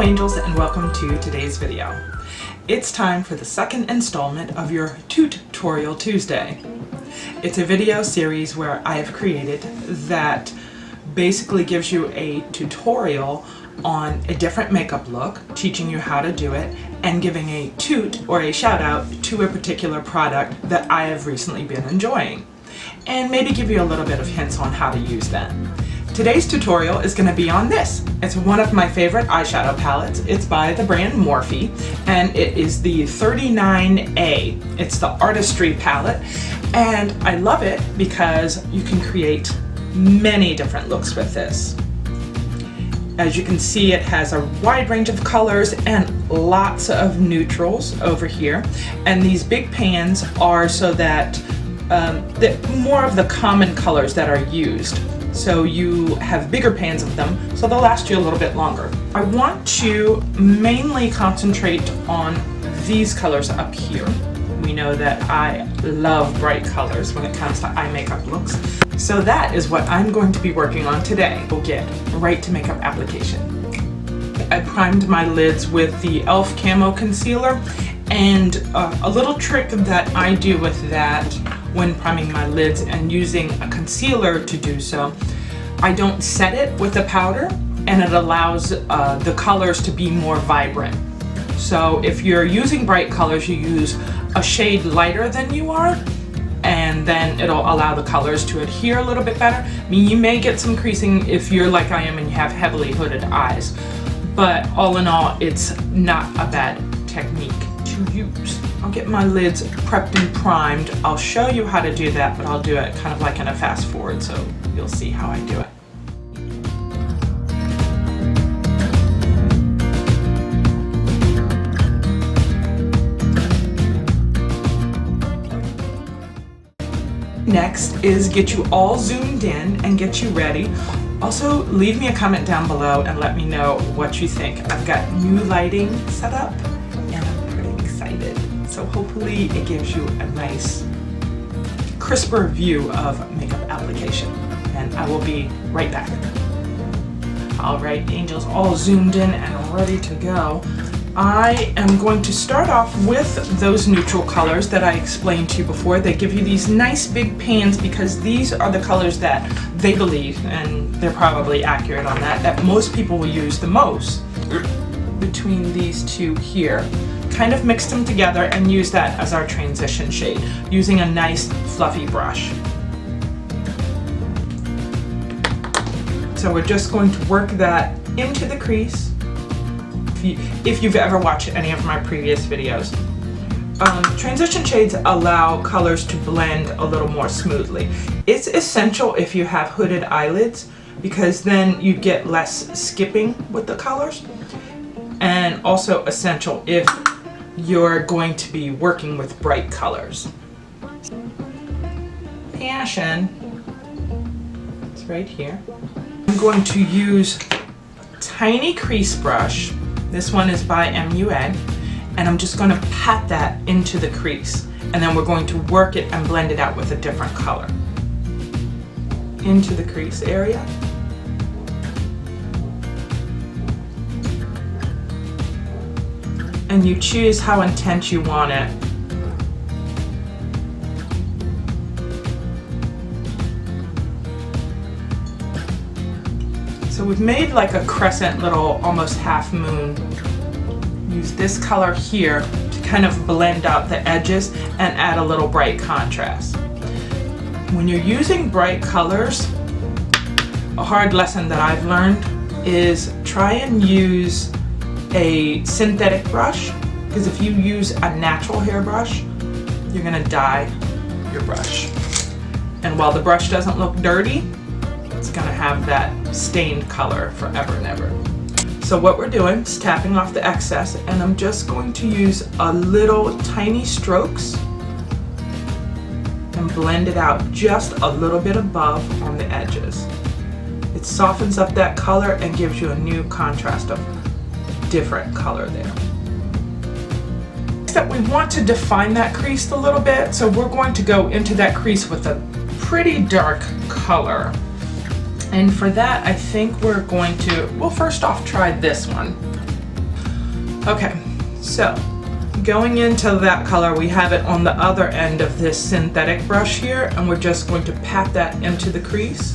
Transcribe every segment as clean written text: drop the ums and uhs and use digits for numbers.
angels, and welcome to today's video. It's time for the second installment of your TOOTorial Tuesday. It's a video series where I have created that basically gives you a tutorial on a different makeup look, teaching you how to do it, and giving a toot or a shout out to a particular product that I have recently been enjoying, and maybe give you a little bit of hints on how to use them. Today's tutorial is going to be on this. It's one of my favorite eyeshadow palettes. It's by the brand Morphe, and it is the 39A. It's the Artistry palette, and I love it because you can create many different looks with this. As you can see, it has a wide range of colors and lots of neutrals over here, and these big pans are so that more of the common colors that are used. So you have bigger pans of them, so they'll last you a little bit longer. I want to mainly concentrate on these colors up here. We know that I love bright colors when it comes to eye makeup looks. So that is what I'm going to be working on today. We'll get right to makeup application. I primed my lids with the e.l.f. Camo Concealer, and a little trick that I do with that when priming my lids and using a concealer to do so, I don't set it with a powder, and it allows the colors to be more vibrant. So if you're using bright colors, you use a shade lighter than you are, and then it'll allow the colors to adhere a little bit better. I mean, you may get some creasing if you're like I am and you have heavily hooded eyes, but all in all, it's not a bad technique to use. I'll get my lids prepped and primed. I'll show you how to do that, but I'll do it kind of like in a fast forward, so you'll see how I do it. Next is get you all zoomed in and get you ready. Also, leave me a comment down below and let me know what you think. I've got new lighting set up and I'm pretty excited. So hopefully it gives you a nice, crisper view of makeup application. And I will be right back. All right, angels all zoomed in and ready to go. I am going to start off with those neutral colors that I explained to you before. They give you these nice big pans because these are the colors that they believe, and they're probably accurate on that most people will use the most. Between these two here, kind of mix them together and use that as our transition shade, using a nice fluffy brush. So we're just going to work that into the crease. If you've ever watched any of my previous videos. Transition shades allow colors to blend a little more smoothly. It's essential if you have hooded eyelids because then you get less skipping with the colors, and also essential if you're going to be working with bright colors. Passion, it's right here. I'm going to use a tiny crease brush. This one is by MUA, and I'm just going to pat that into the crease, and then we're going to work it and blend it out with a different color into the crease area. And you choose how intense you want it. So we've made like a crescent little almost half moon. Use this color here to kind of blend out the edges and add a little bright contrast. When you're using bright colors, a hard lesson that I've learned is try and use a synthetic brush, because if you use a natural hairbrush, you're gonna dye your brush. And while the brush doesn't look dirty, it's gonna have that stained color forever and ever. So what we're doing is tapping off the excess, and I'm just going to use a little tiny strokes and blend it out just a little bit above on the edges. It softens up that color and gives you a new contrast of different color there. That we want to define that crease a little bit, so we're going to go into that crease with a pretty dark color. And for that, I think we're going to, well, first off, try this one. Okay, so going into that color, we have it on the other end of this synthetic brush here, and we're just going to pat that into the crease.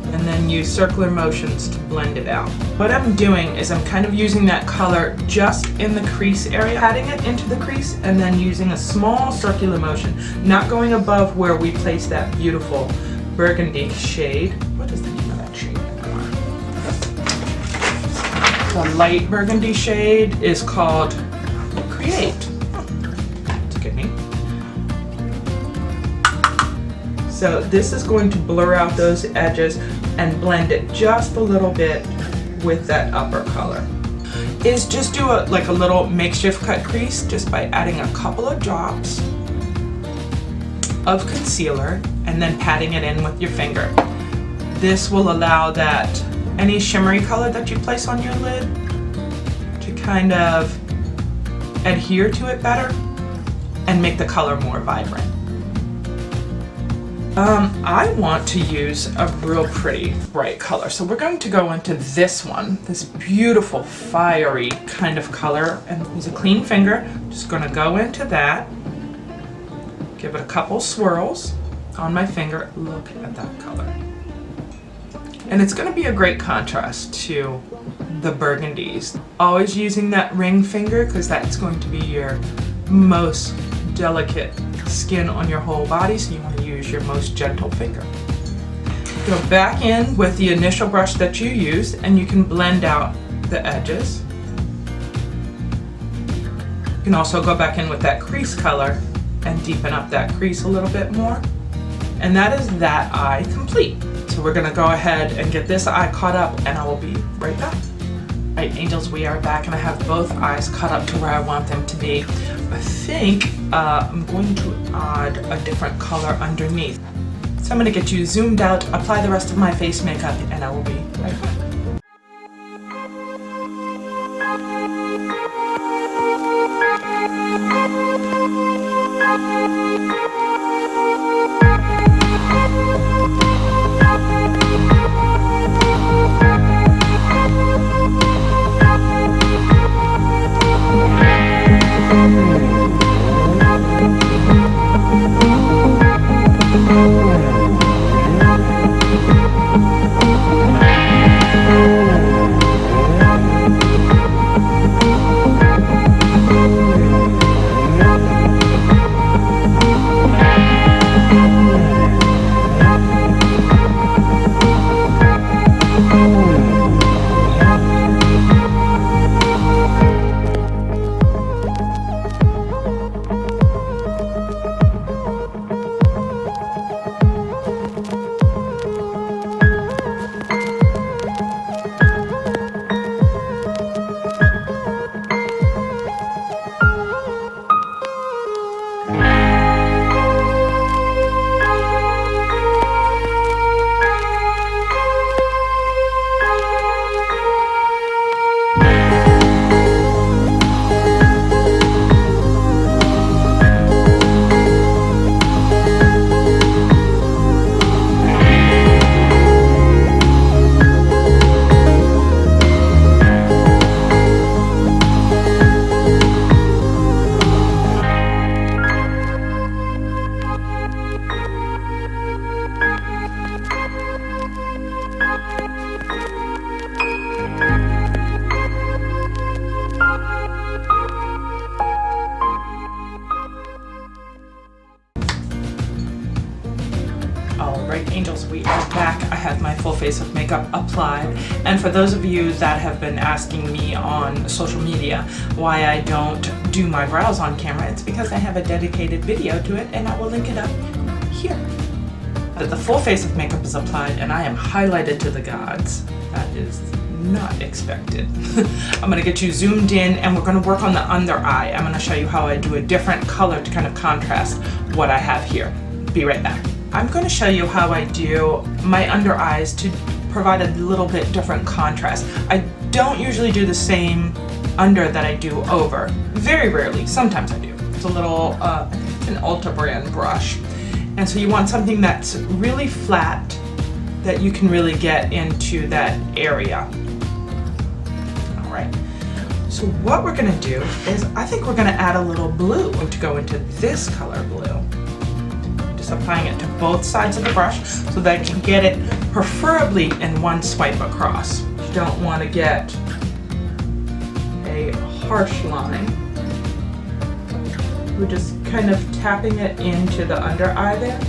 And then use circular motions to blend it out. What I'm doing is I'm kind of using that color just in the crease area, patting it into the crease, and then using a small circular motion, not going above where we place that beautiful burgundy shade. What is the name of that shade? The light burgundy shade is called Create. That's a good name. So this is going to blur out those edges and blend it just a little bit with that upper color. Is just do a little makeshift cut crease just by adding a couple of drops of concealer and then patting it in with your finger. This will allow that any shimmery color that you place on your lid to kind of adhere to it better and make the color more vibrant. I want to use a real pretty bright color, so we're going to go into this one, this beautiful fiery kind of color, and use a clean finger. Just going to go into that, give it a couple swirls on my finger. Look at that color. And it's going to be a great contrast to the burgundies. Always using that ring finger because that's going to be your most delicate skin on your whole body, so you want to use your most gentle finger. Go back in with the initial brush that you used and you can blend out the edges. You can also go back in with that crease color and deepen up that crease a little bit more. And that is that eye complete. So we're gonna go ahead and get this eye caught up and I will be right back. All right, angels, we are back and I have both eyes caught up to where I want them to be. I think I'm going to add a different color underneath. So I'm gonna get you zoomed out, apply the rest of my face makeup, and I will be right back. Alright angels, we are back. I have my full face of makeup applied, and for those of you that have been asking me on social media why I don't do my brows on camera, it's because I have a dedicated video to it and I will link it up here. The full face of makeup is applied and I am highlighted to the gods. That is not expected. I'm gonna get you zoomed in and we're gonna work on the under eye. I'm gonna show you how I do a different color to kind of contrast what I have here. Be right back. I'm going to show you how I do my under eyes to provide a little bit different contrast. I don't usually do the same under that I do over. Very rarely. Sometimes I do. It's a little, I think it's an Ulta brand brush. And so you want something that's really flat that you can really get into that area. right. So what we're gonna do is, I think we're gonna add a little blue to go into this color blue. Just applying it to both sides of the brush so that I can get it preferably in one swipe across. You don't want to get a harsh line. We're just kind of tapping it into the under eye there.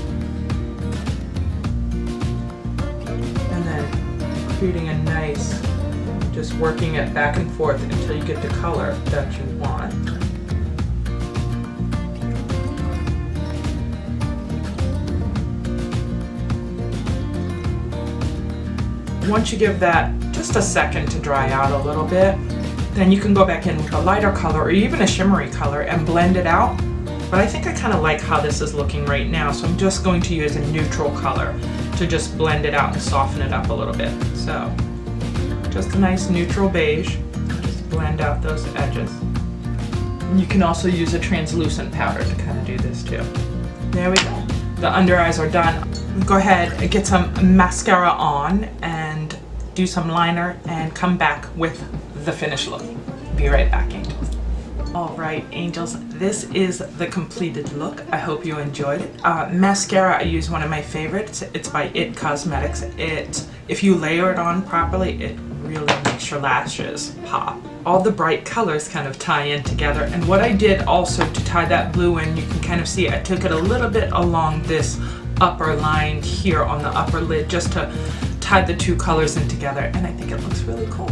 And then creating a nice, just working it back and forth until you get the color that you want. Once you give that just a second to dry out a little bit, then you can go back in with a lighter color or even a shimmery color and blend it out. But I think I kind of like how this is looking right now, so I'm just going to use a neutral color to just blend it out and soften it up a little bit. So just a nice neutral beige, just blend out those edges. And you can also use a translucent powder to kind of do this too. There we go. The under eyes are done. Go ahead and get some mascara on and do some liner and come back with the finished look. Be right back, angels. All right, angels, this is the completed look. I hope you enjoyed it. Mascara, I use one of my favorites. It's by It Cosmetics. If you layer it on properly, it really makes your lashes pop. All the bright colors kind of tie in together. And what I did also to tie that blue in, you can kind of see I took it a little bit along this upper line here on the upper lid just to tie the two colors in together, and I think it looks really cool.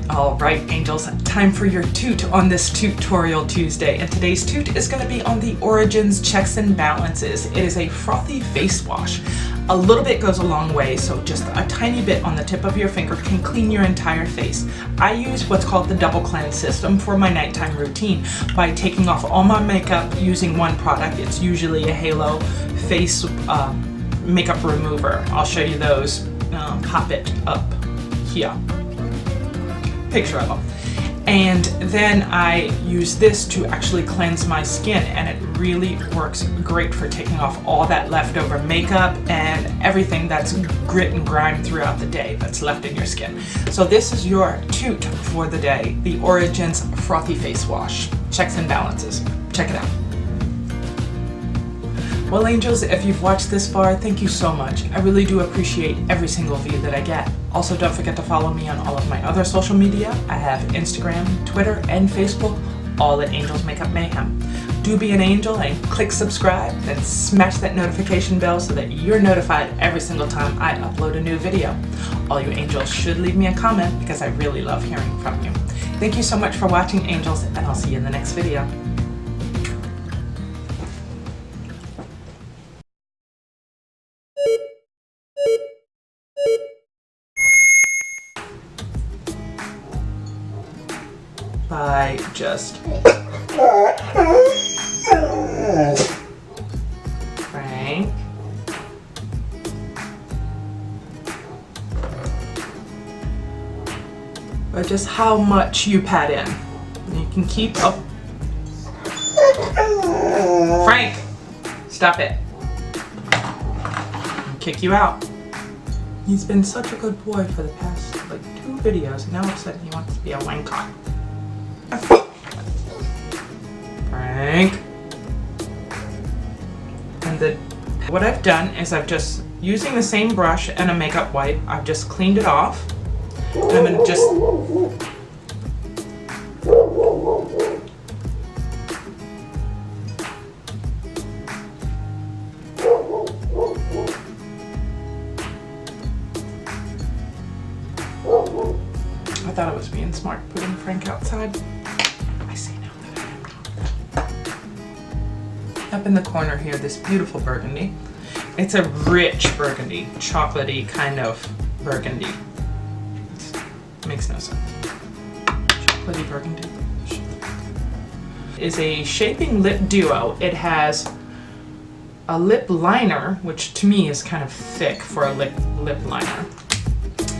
All right, angels, time for your toot on this TOOTorial Tuesday, and today's toot is going to be on the Origins Checks and Balances. It is a frothy face wash. A little bit goes a long way, so just a tiny bit on the tip of your finger can clean your entire face. I use what's called the double cleanse system for my nighttime routine by taking off all my makeup using one product. It's usually a Halo face makeup remover. I'll show you those. Pop it up here. Picture of them. And then I use this to actually cleanse my skin, and it really works great for taking off all that leftover makeup and everything that's grit and grime throughout the day that's left in your skin. So this is your toot for the day, the Origins Frothy Face Wash. Checks and Balances. Check it out. Well, angels, if you've watched this far, thank you so much. I really do appreciate every single view that I get. Also, don't forget to follow me on all of my other social media. I have Instagram, Twitter, and Facebook, all at Angels Makeup Mayhem. Do be an angel and click subscribe, then smash that notification bell so that you're notified every single time I upload a new video. All you angels should leave me a comment because I really love hearing from you. Thank you so much for watching, angels, and I'll see you in the next video. By just Frank. But just how much you pat in. You can keep up. Frank, stop it. I'll kick you out. He's been such a good boy for the past like 2 videos, and now all of a sudden he wants to be a wanker. Frank. And what I've done is I've just, using the same brush and a makeup wipe, I've just cleaned it off. And I'm going to just I thought I was being smart putting Frank outside. I see now that I am. Up in the corner here, this beautiful burgundy. It's a rich burgundy, chocolatey kind of burgundy. Makes no sense. Chocolatey burgundy. Is a shaping lip duo. It has a lip liner, which to me is kind of thick for a lip liner.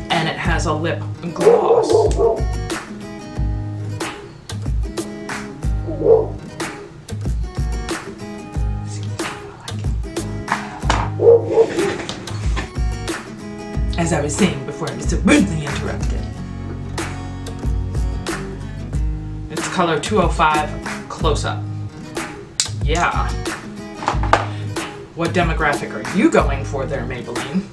And it has a lip gloss. as I was saying before I was so rudely interrupted. It's color 205 Close Up. Yeah. What demographic are you going for there, Maybelline?